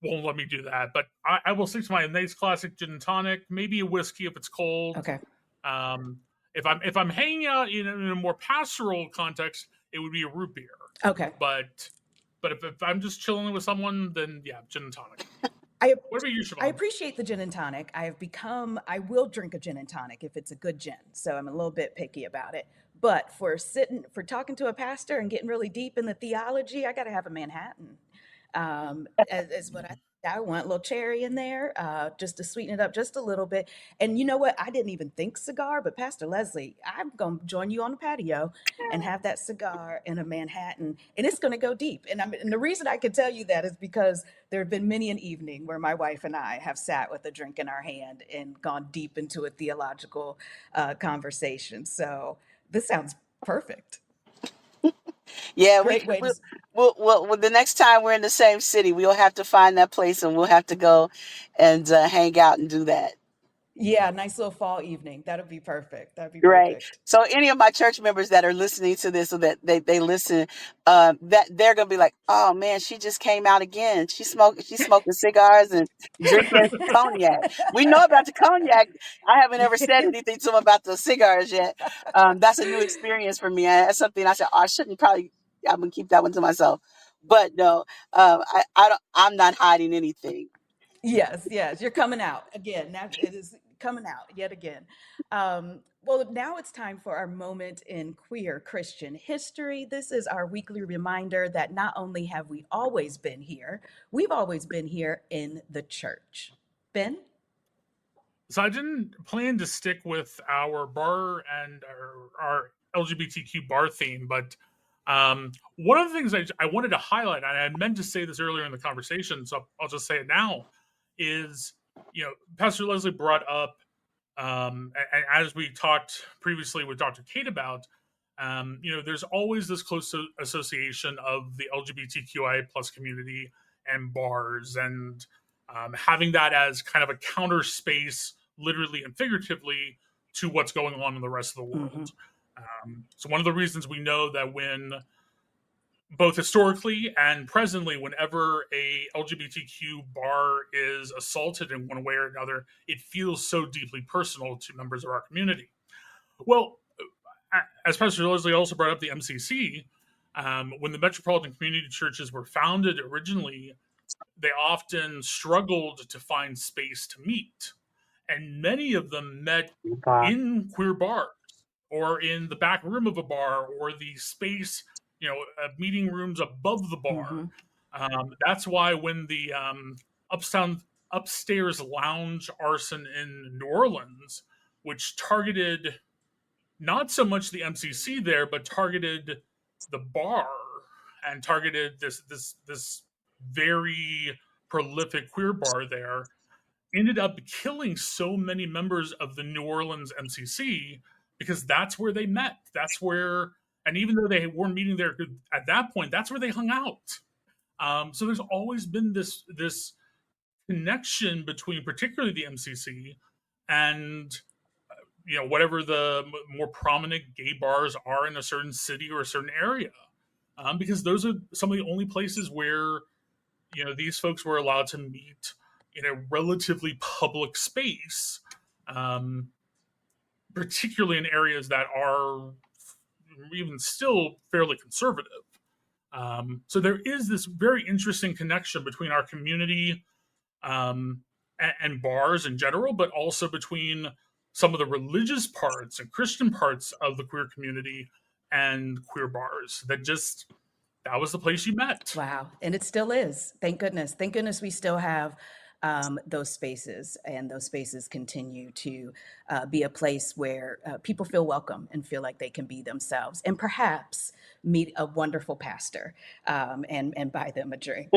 won't let me do that. But I will stick to my nice classic gin and tonic, maybe a whiskey if it's cold. Okay. Um, if I'm hanging out in a more pastoral context, it would be a root beer. Okay. But if I'm just chilling with someone, then yeah, gin and tonic. I What about you, I Siobhan? appreciate the gin and tonic. I will drink a gin and tonic if it's a good gin. So I'm a little bit picky about it. But for talking to a pastor and getting really deep in the theology, I got to have a Manhattan. As what I want, a little cherry in there, just to sweeten it up just a little bit. And you know what? I didn't even think cigar, but Pastor Lesley, I'm going to join you on the patio and have that cigar in a Manhattan, and it's going to go deep. And the reason I can tell you that is because there have been many an evening where my wife and I have sat with a drink in our hand and gone deep into a theological conversation. So this sounds perfect. Yeah, we Great way to. well, the next time we're in the same city, we'll have to find that place, and we'll have to go and hang out and do that. Yeah, nice little fall evening. That'd be perfect. That'd be Right. perfect. So any of my church members that are listening to this, so that they listen, that they're gonna be like, oh man, she just came out again. She's smoking cigars and drinking cognac. We know about the cognac. I haven't ever said anything to them about the cigars yet. That's a new experience for me. That's something I said, oh, I shouldn't probably. I'm gonna keep that one to myself. But no, I don't. I'm not hiding anything. Yes, yes, you're coming out again. That it is coming out yet again. Well, now it's time for our moment in queer Christian history. This is our weekly reminder that not only have we always been here, we've always been here in the church. Ben? So I didn't plan to stick with our bar and our LGBTQ bar theme, but one of the things I wanted to highlight, and I meant to say this earlier in the conversation, so I'll just say it now, is Pastor Lesley brought up, and as we talked previously with Dr. Kate about, there's always this close association of the LGBTQI plus community and bars, and having that as kind of a counter space, literally and figuratively, to what's going on in the rest of the Hmm. world. So one of the reasons we know that when both historically and presently, whenever a LGBTQ bar is assaulted in one way or another, it feels so deeply personal to members of our community. Well, as Pastor Lesley also brought up the MCC, when the Metropolitan Community Churches were founded originally, they often struggled to find space to meet. And many of them met in queer bars or in the back room of a bar or the space, meeting rooms above the bar. Hmm. That's why when the uptown upstairs lounge arson in New Orleans, which targeted not so much the MCC there, but targeted the bar and targeted this very prolific queer bar there, ended up killing so many members of the New Orleans MCC because that's where they met. That's where, and even though they weren't meeting there at that point, that's where they hung out. So there's always been this connection between, particularly the MCC, and whatever the more prominent gay bars are in a certain city or a certain area, because those are some of the only places where these folks were allowed to meet in a relatively public space, um, particularly in areas that are even still fairly conservative. So there is this very interesting connection between our community, and bars in general, but also between some of the religious parts and Christian parts of the queer community and queer bars. That was the place you met. Wow. And it still is. Thank goodness. Thank goodness we still have those spaces, and those spaces continue to be a place where people feel welcome and feel like they can be themselves, and perhaps meet a wonderful pastor, and buy them a drink.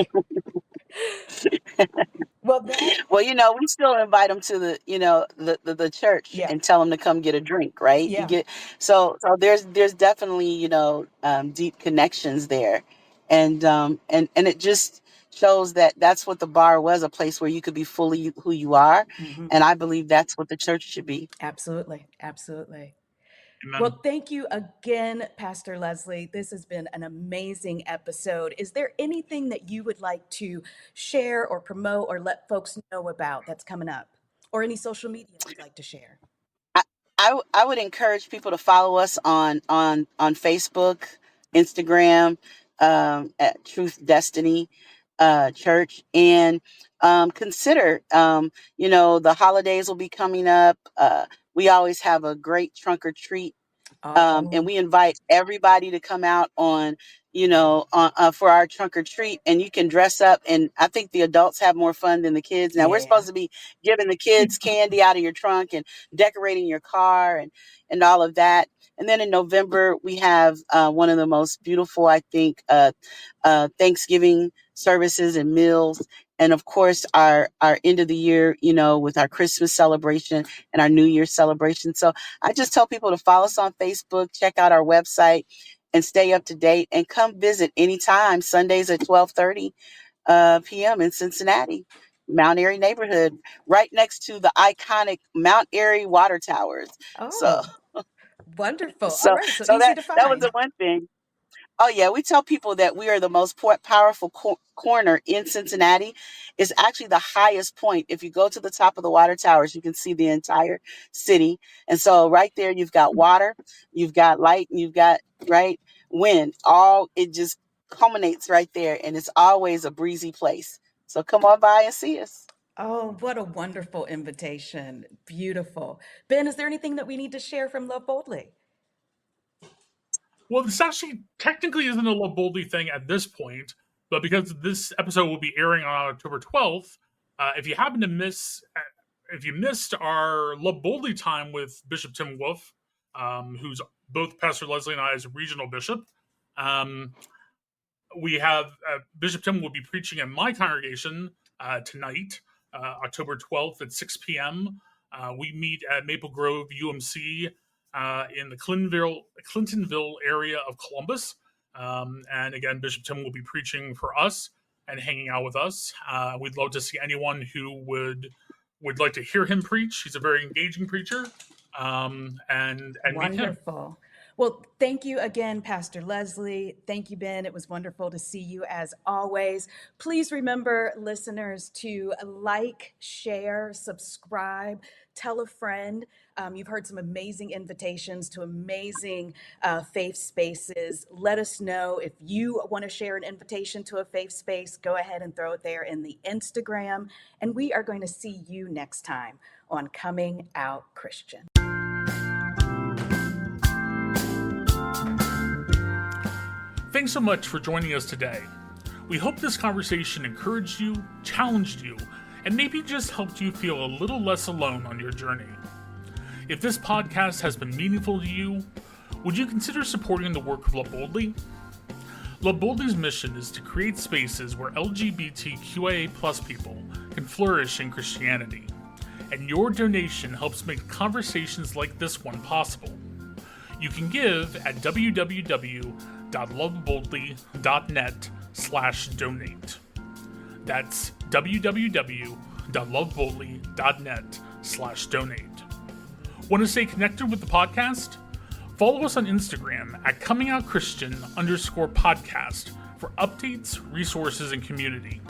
Well, that, Well, we still invite them to the church yeah, and tell them to come get a drink, right? You yeah. get so there's definitely deep connections there, and it just shows that that's what the bar was, a place where you could be fully who you are, Hmm. and I believe that's what the church should be. Absolutely. Absolutely. Amen. Well, thank you again, Pastor Lesley. This has been an amazing episode. Is there anything that you would like to share or promote or let folks know about that's coming up? Or any social media you'd like to share? I, I would encourage people to follow us on Facebook, Instagram, at Truth Destiny Church, and consider, the holidays will be coming up. We always have a great trunk or treat, and Oh, we invite everybody to come out for our trunk or treat, and you can dress up, and I think the adults have more fun than the kids. Now we're yeah. supposed to be giving the kids candy out of your trunk and decorating your car and all of that. And then in November we have one of the most beautiful, I think, Thanksgiving services and meals, and of course our end of the year, with our Christmas celebration and our New Year's celebration. So I just tell people to follow us on Facebook, check out our website, and stay up to date. And come visit anytime. Sundays at 12:30 p.m. in Cincinnati, Mount Airy neighborhood, right next to the iconic Mount Airy water towers. So, Oh, wonderful. All so, right. So so easy that to that was the find. one thing. Oh yeah, we tell people that we are the most powerful corner in Cincinnati. It's actually the highest point. If you go to the top of the water towers, you can see the entire city. And so right there, you've got water, you've got light, and you've got right wind. All it just culminates right there, and it's always a breezy place. So come on by and see us. Oh, what a wonderful invitation. Beautiful. Ben, is there anything that we need to share from Love Boldly? Well, this actually technically isn't a Love Boldly thing at this point, but because this episode will be airing on October 12th, if you happen to if you missed our Love Boldly time with Bishop Tim Wolf, who's both Pastor Lesley and I's regional bishop, um, we have Bishop Tim will be preaching at my congregation tonight, October 12th at 6 p.m. We meet at Maple Grove UMC in the Clintonville area of Columbus. And again, Bishop Tim will be preaching for us and hanging out with us. We'd love to see anyone who would like to hear him preach. He's a very engaging preacher, and meet him. Wonderful. Well, thank you again, Pastor Lesley. Thank you, Ben. It was wonderful to see you as always. Please remember, listeners, to like, share, subscribe, tell a friend. You've heard some amazing invitations to amazing faith spaces. Let us know if you want to share an invitation to a faith space. Go ahead and throw it there in the Instagram. And we are going to see you next time on Coming Out Christian. Thanks so much for joining us today. We hope this conversation encouraged you, challenged you, and maybe just helped you feel a little less alone on your journey. If this podcast has been meaningful to you, would you consider supporting the work of Love Boldly? Love Boldly's mission is to create spaces where LGBTQIA+ people can flourish in Christianity, and your donation helps make conversations like this one possible. You can give at www.loveboldly.net/donate. That's www.loveboldly.net/donate. Want to stay connected with the podcast? Follow us on Instagram at comingoutchristian_podcast for updates, resources, and community.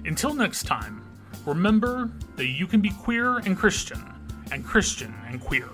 Until next time, remember that you can be queer and Christian and queer.